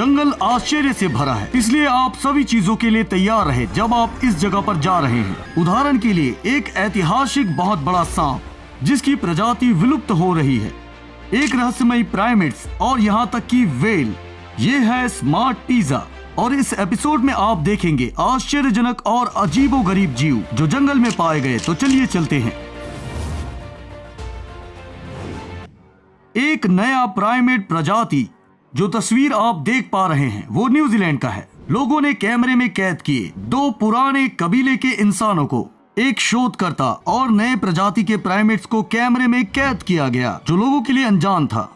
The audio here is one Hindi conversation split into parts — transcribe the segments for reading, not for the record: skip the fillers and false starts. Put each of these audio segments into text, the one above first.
जंगल आश्चर्य से भरा है, इसलिए आप सभी चीजों के लिए तैयार रहे जब आप इस जगह पर जा रहे हैं। उदाहरण के लिए एक ऐतिहासिक बहुत बड़ा सांप जिसकी प्रजाति विलुप्त हो रही है, एक रहस्यमयी प्राइमेट्स और यहाँ तक कि व्हेल। ये है स्मार्ट पिज़्ज़ा और इस एपिसोड में आप देखेंगे आश्चर्यजनक और अजीबोगरीब जीव जो जंगल में पाए गए। तो चलिए चलते हैं। एक नया प्राइमेट प्रजाति जो तस्वीर आप देख पा रहे हैं वो न्यूजीलैंड का है। लोगों ने कैमरे में कैद किए 2 पुराने कबीले के इंसानों को। एक शोधकर्ता और नए प्रजाति के प्राइमेट्स को कैमरे में कैद किया गया जो लोगों के लिए अनजान था।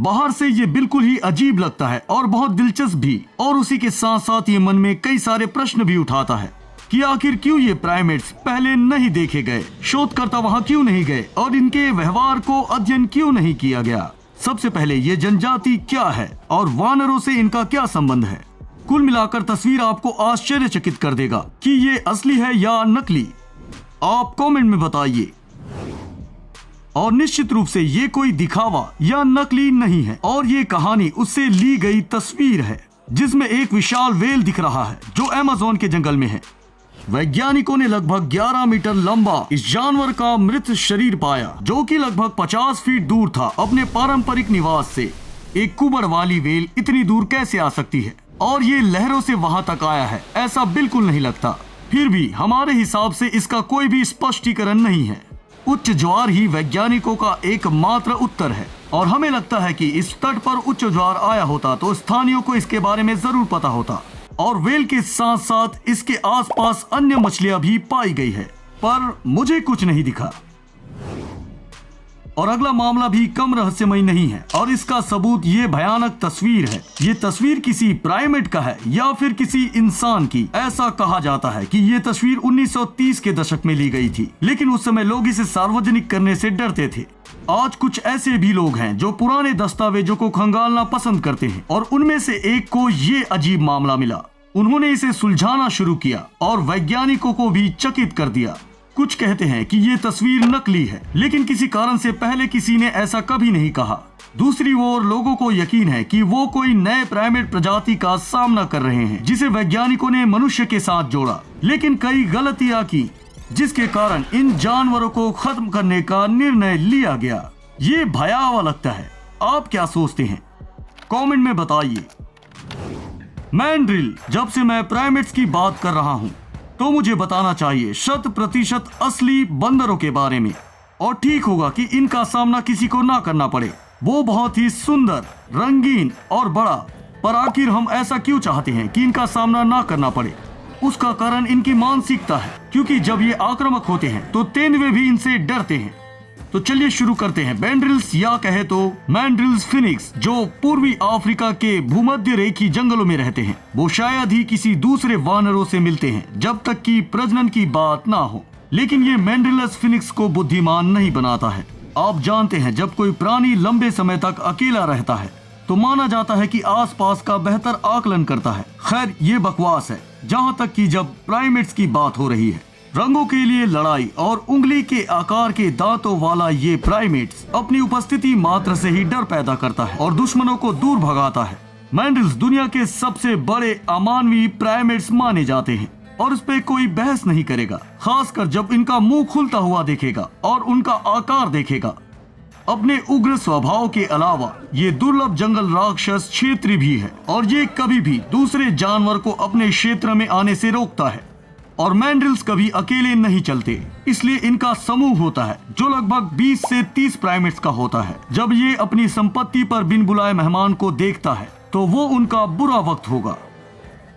बाहर से ये बिल्कुल ही अजीब लगता है और बहुत दिलचस्प भी, और उसी के साथ साथ ये मन में कई सारे प्रश्न भी उठाता है कि आखिर क्यों ये प्राइमेट्स पहले नहीं देखे गए, शोधकर्ता वहां क्यों नहीं गए और इनके व्यवहार को अध्ययन क्यों नहीं किया गया। सबसे पहले ये जनजाति क्या है और वानरों से इनका क्या संबंध है। कुल मिलाकर तस्वीर आपको आश्चर्यचकित कर देगा कि ये असली है या नकली। आप कमेंट में बताइए। और निश्चित रूप से ये कोई दिखावा या नकली नहीं है और ये कहानी उससे ली गई तस्वीर है जिसमें एक विशाल व्हेल दिख रहा है जो अमेज़न के जंगल में है। वैज्ञानिकों ने लगभग 11 मीटर लंबा इस जानवर का मृत शरीर पाया जो कि लगभग 50 फीट दूर था अपने पारंपरिक निवास से। एक कुबड़ वाली व्हेल इतनी दूर कैसे आ सकती है और ये लहरों से वहां तक आया है, ऐसा बिल्कुल नहीं लगता। फिर भी हमारे हिसाब से इसका कोई भी स्पष्टीकरण नहीं है। उच्च ज्वार ही वैज्ञानिकों का एकमात्र उत्तर है और हमें लगता है कि इस तट पर उच्च ज्वार आया होता तो स्थानियों को इसके बारे में जरूर पता होता। और व्हेल के साथ साथ इसके आसपास अन्य मछलियां भी पाई गई है, पर मुझे कुछ नहीं दिखा। और अगला मामला भी कम रहस्यमय नहीं है और इसका सबूत ये भयानक तस्वीर है। ये तस्वीर किसी प्राइमेट का है या फिर किसी इंसान की। ऐसा कहा जाता है कि ये तस्वीर 1930 के दशक में ली गई थी, लेकिन उस समय लोग इसे सार्वजनिक करने से डरते थे। आज कुछ ऐसे भी लोग हैं जो पुराने दस्तावेजों को खंगालना पसंद करते हैं और उनमें से एक को ये अजीब मामला मिला। उन्होंने इसे सुलझाना शुरू किया और वैज्ञानिकों को भी चकित कर दिया। कुछ कहते हैं कि ये तस्वीर नकली है, लेकिन किसी कारण से पहले किसी ने ऐसा कभी नहीं कहा। दूसरी ओर लोगों को यकीन है कि वो कोई नए प्राइमेट प्रजाति का सामना कर रहे हैं जिसे वैज्ञानिकों ने मनुष्य के साथ जोड़ा, लेकिन कई गलतियां की जिसके कारण इन जानवरों को खत्म करने का निर्णय लिया गया। ये भयावह लगता है। आप क्या सोचते हैं? कमेंट में बताइए। मैंड्रिल, जब से मैं प्राइमेट्स की बात कर रहा हूँ तो मुझे बताना चाहिए 100% असली बंदरों के बारे में, और ठीक होगा कि इनका सामना किसी को ना करना पड़े। वो बहुत ही सुंदर, रंगीन और बड़ा, पर आखिर हम ऐसा क्यों चाहते हैं कि इनका सामना ना करना पड़े? उसका कारण इनकी मानसिकता है, क्योंकि जब ये आक्रामक होते हैं तो तेंदुए भी इनसे डरते हैं। तो चलिए शुरू करते हैं। मैंड्रिल्स या कहे तो मैंड्रिल्स फिनिक्स जो पूर्वी अफ्रीका के भूमध्य रेखी जंगलों में रहते हैं, वो शायद ही किसी दूसरे वानरों से मिलते हैं जब तक कि प्रजनन की बात ना हो। लेकिन ये मैंड्रिल्स फिनिक्स को बुद्धिमान नहीं बनाता है। आप जानते हैं जब कोई प्राणी लंबे समय तक अकेला रहता है तो माना जाता है कि आसपास का बेहतर आकलन करता है। खैर ये बकवास है जहाँ तक कि जब प्राइमेट्स की बात हो रही है। रंगों के लिए लड़ाई और उंगली के आकार के दांतों वाला ये प्राइमेट्स अपनी उपस्थिति मात्र से ही डर पैदा करता है और दुश्मनों को दूर भगाता है। मैंड्रिल्स दुनिया के सबसे बड़े अमानवीय प्राइमेट्स माने जाते हैं और इस पे कोई बहस नहीं करेगा, खासकर जब इनका मुंह खुलता हुआ देखेगा और उनका आकार देखेगा। अपने उग्र स्वभाव के अलावा ये दुर्लभ जंगल राक्षस क्षेत्री भी है और ये कभी भी दूसरे जानवर को अपने क्षेत्र में आने से रोकता है। और मैंड्रिल्स कभी अकेले नहीं चलते, इसलिए इनका समूह होता है जो लगभग 20 से 30 प्राइमेट्स का होता है। जब ये अपनी संपत्ति पर बिन बुलाए मेहमान को देखता है तो वो उनका बुरा वक्त होगा।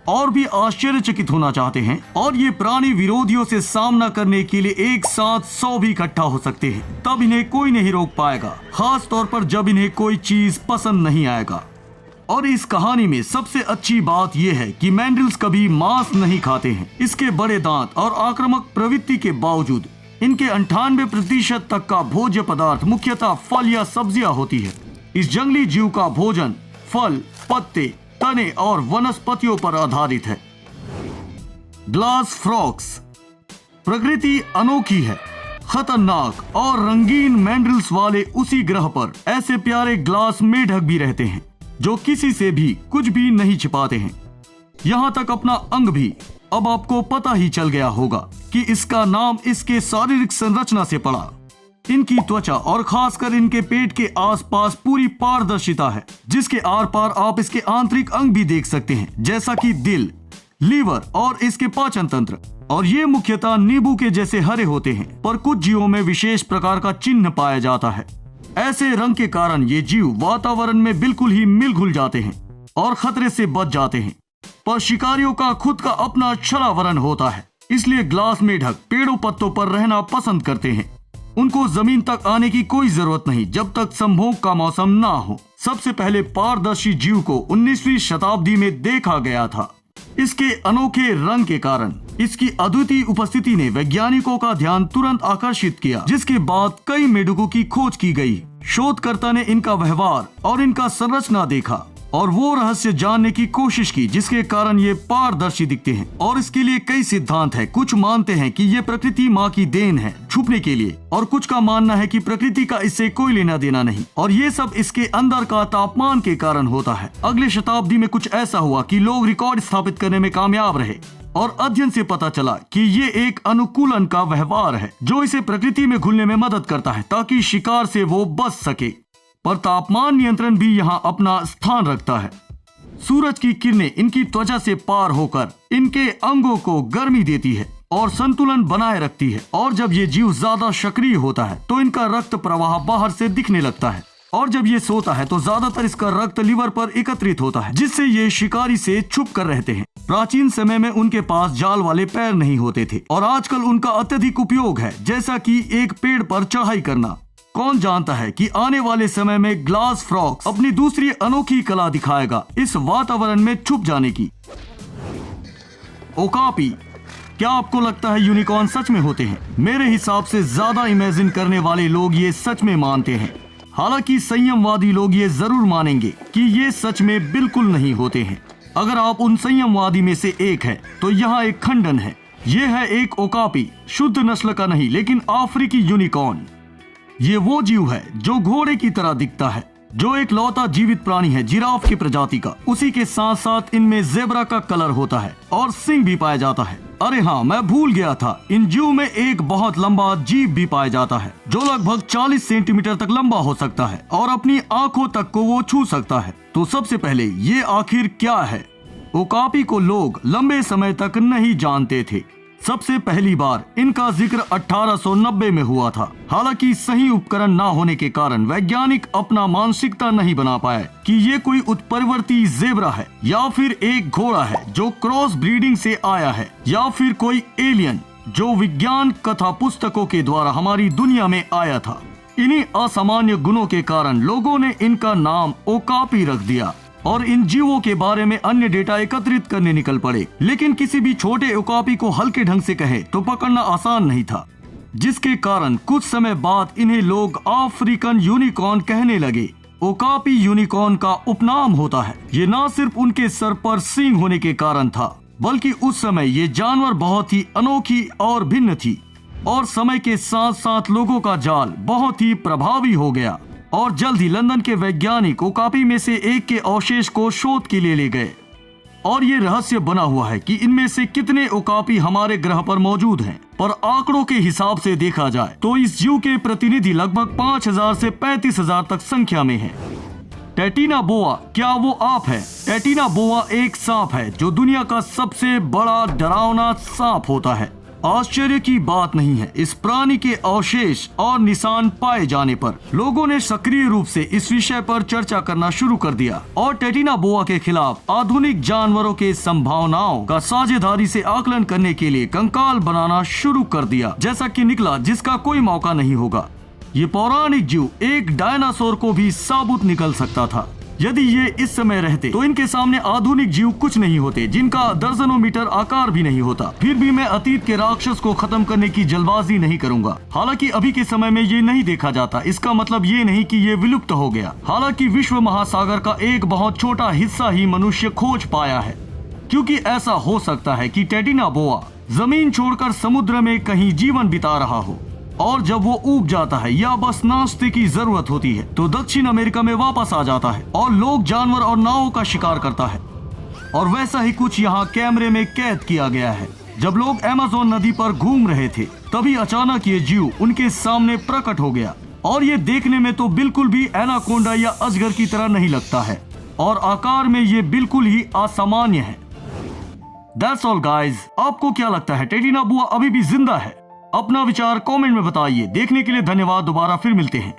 और भी आश्चर्यचकित होना चाहते हैं और ये प्राणी विरोधियों से सामना करने के लिए एक साथ 100 भी इकट्ठा हो सकते हैं, तब इन्हें कोई नहीं रोक पाएगा, खास तौर पर जब इन्हें कोई चीज पसंद नहीं आएगा। और इस कहानी में सबसे अच्छी बात यह है कि मैंड्रिल्स कभी मांस नहीं खाते हैं। इसके बड़े दांत और आक्रामक प्रवृत्ति के बावजूद इनके 98% तक का भोज्य पदार्थ मुख्यतः फल या सब्जियां होती है। इस जंगली जीव का भोजन फल, पत्ते, तने और वनस्पतियों पर आधारित है। Glass frogs. प्रकृति अनोखी है, खतरनाक और रंगीन मैंड्रिल्स वाले उसी ग्रह पर ऐसे प्यारे ग्लास मेढक भी रहते हैं जो किसी से भी कुछ भी नहीं छिपाते हैं। यहाँ तक अपना अंग भी अब आपको पता ही चल गया होगा कि इसका नाम इसके शारीरिक संरचना से पड़ा। इनकी त्वचा और खासकर इनके पेट के आसपास पूरी पारदर्शिता है, जिसके आर पार आप इसके आंतरिक अंग भी देख सकते हैं, जैसा कि दिल, लीवर और इसके पाचन तंत्र। और ये मुख्यतः नींबू के जैसे हरे होते हैं, पर कुछ जीवों में विशेष प्रकार का चिन्ह पाया जाता है। ऐसे रंग के कारण ये जीव वातावरण में बिल्कुल ही मिल घुल जाते हैं और खतरे से बच जाते हैं। पर शिकारियों का खुद का अपना छलावरण होता है, इसलिए ग्लास में ढक पेड़ों पत्तों पर रहना पसंद करते हैं। उनको जमीन तक आने की कोई जरूरत नहीं जब तक संभोग का मौसम ना हो। सबसे पहले पारदर्शी जीव को 19वीं शताब्दी में देखा गया था। इसके अनोखे रंग के कारण इसकी अद्वितीय उपस्थिति ने वैज्ञानिकों का ध्यान तुरंत आकर्षित किया, जिसके बाद कई मेढकों की खोज की गई। शोधकर्ता ने इनका व्यवहार और इनका संरचना देखा और वो रहस्य जानने की कोशिश की जिसके कारण ये पारदर्शी दिखते हैं। और इसके लिए कई सिद्धांत हैं। कुछ मानते हैं कि ये प्रकृति माँ की देन है छुपने के लिए, और कुछ का मानना है कि प्रकृति का इससे कोई लेना देना नहीं और ये सब इसके अंदर का तापमान के कारण होता है। अगले शताब्दी में कुछ ऐसा हुआ कि लोग रिकॉर्ड स्थापित करने में कामयाब रहे और अध्ययन से पता चला कि ये एक अनुकूलन का व्यवहार है जो इसे प्रकृति में घुलने में मदद करता है ताकि शिकार से वो बच सके। पर तापमान नियंत्रण भी यहाँ अपना स्थान रखता है। सूरज की किरणें इनकी त्वचा से पार होकर इनके अंगों को गर्मी देती है और संतुलन बनाए रखती है। और जब ये जीव ज्यादा सक्रिय होता है तो इनका रक्त प्रवाह बाहर से दिखने लगता है, और जब ये सोता है तो ज्यादातर इसका रक्त लीवर पर एकत्रित होता है, जिससे ये शिकारी से छुप कर रहते हैं। प्राचीन समय में उनके पास जाल वाले पैर नहीं होते थे और आजकल उनका अत्यधिक उपयोग है, जैसा कि एक पेड़ पर चढ़ाई करना। कौन जानता है कि आने वाले समय में ग्लास फ्रॉग अपनी दूसरी अनोखी कला दिखाएगा इस वातावरण में छुप जाने की। ओकापी, क्या आपको लगता है यूनिकॉर्न सच में होते हैं? मेरे हिसाब से ज्यादा इमेजिन करने वाले लोग ये सच में मानते हैं। हालांकि संयमवादी लोग ये जरूर मानेंगे कि ये सच में बिल्कुल नहीं होते हैं। अगर आप उन संयमवादी में से एक है तो यहाँ एक खंडन है। ये है एक ओकापी, शुद्ध नस्ल का नहीं लेकिन अफ्रीकी यूनिकॉर्न। ये वो जीव है जो घोड़े की तरह दिखता है, जो एक लौता जीवित प्राणी है जिराफ की प्रजाति का। उसी के साथ साथ इनमें जेब्रा का कलर होता है और सिंग भी पाया जाता है। अरे हाँ, मैं भूल गया था, इन जीव में एक बहुत लंबा जीभ भी पाया जाता है जो लगभग 40 सेंटीमीटर तक लंबा हो सकता है और अपनी आंखों तक को वो छू सकता है। तो सबसे पहले ये आखिर क्या है? ओकापी को लोग लंबे समय तक नहीं जानते थे। सबसे पहली बार इनका जिक्र 1890 में हुआ था। हालांकि सही उपकरण ना होने के कारण वैज्ञानिक अपना मानसिकता नहीं बना पाए कि ये कोई उत्परिवर्ती जेब्रा है या फिर एक घोड़ा है जो क्रॉस ब्रीडिंग से आया है या फिर कोई एलियन जो विज्ञान कथा पुस्तकों के द्वारा हमारी दुनिया में आया था। इन्हीं असामान्य गुणों के कारण लोगों ने इनका नाम ओकापी रख दिया और इन जीवों के बारे में अन्य डेटा एकत्रित करने निकल पड़े। लेकिन किसी भी छोटे ओकापी को हल्के ढंग से कहे तो पकड़ना आसान नहीं था, जिसके कारण कुछ समय बाद इन्हें लोग अफ्रीकन यूनिकॉर्न कहने लगे। ओकापी यूनिकॉर्न का उपनाम होता है। ये न सिर्फ उनके सर पर सींग होने के कारण था, बल्कि उस समय ये जानवर बहुत ही अनोखी और भिन्न थी और समय के साथ साथ लोगों का जाल बहुत ही प्रभावी हो गया और जल्द ही लंदन के वैज्ञानिक ओकापी में से एक के अवशेष को शोध के लिए ले गए और ये रहस्य बना हुआ है कि इनमें से कितने ओकापी हमारे ग्रह पर मौजूद हैं। पर आंकड़ों के हिसाब से देखा जाए तो इस जीव के प्रतिनिधि लगभग 5000 से 35000 तक संख्या में हैं। टेटिना बोआ, क्या वो आप है? टेटिना बोआ एक सांप है जो दुनिया का सबसे बड़ा डरावना सांप होता है। आश्चर्य की बात नहीं है, इस प्राणी के अवशेष और निशान पाए जाने पर लोगों ने सक्रिय रूप से इस विषय पर चर्चा करना शुरू कर दिया और टेटिना बोआ के खिलाफ आधुनिक जानवरों के संभावनाओं का साझेदारी से आकलन करने के लिए कंकाल बनाना शुरू कर दिया, जैसा कि निकला जिसका कोई मौका नहीं होगा। ये पौराणिक जीव एक डायनासोर को भी साबुत निकल सकता था। यदि ये इस समय रहते तो इनके सामने आधुनिक जीव कुछ नहीं होते, जिनका दर्जनों मीटर आकार भी नहीं होता। फिर भी मैं अतीत के राक्षस को खत्म करने की जल्दबाजी नहीं करूंगा। हालांकि अभी के समय में ये नहीं देखा जाता, इसका मतलब ये नहीं कि ये विलुप्त हो गया। हालांकि विश्व महासागर का एक बहुत छोटा हिस्सा ही मनुष्य खोज पाया है, क्योंकि ऐसा हो सकता है कि टेटिना बोआ जमीन छोड़कर समुद्र में कहीं जीवन बिता रहा हो। और जब वो ऊब जाता है या बस नाश्ते की जरूरत होती है तो दक्षिण अमेरिका में वापस आ जाता है और लोग, जानवर और नावों का शिकार करता है। और वैसा ही कुछ यहाँ कैमरे में कैद किया गया है। जब लोग अमेज़न नदी पर घूम रहे थे तभी अचानक ये जीव उनके सामने प्रकट हो गया और ये देखने में तो बिल्कुल भी एनाकोंडा या अजगर की तरह नहीं लगता है और आकार में ये बिल्कुल ही असामान्य है। That's all guys। आपको क्या लगता है टेडी नाबुआ अभी भी जिंदा है? अपना विचार कमेंट में बताइए। देखने के लिए धन्यवाद। दोबारा फिर मिलते हैं।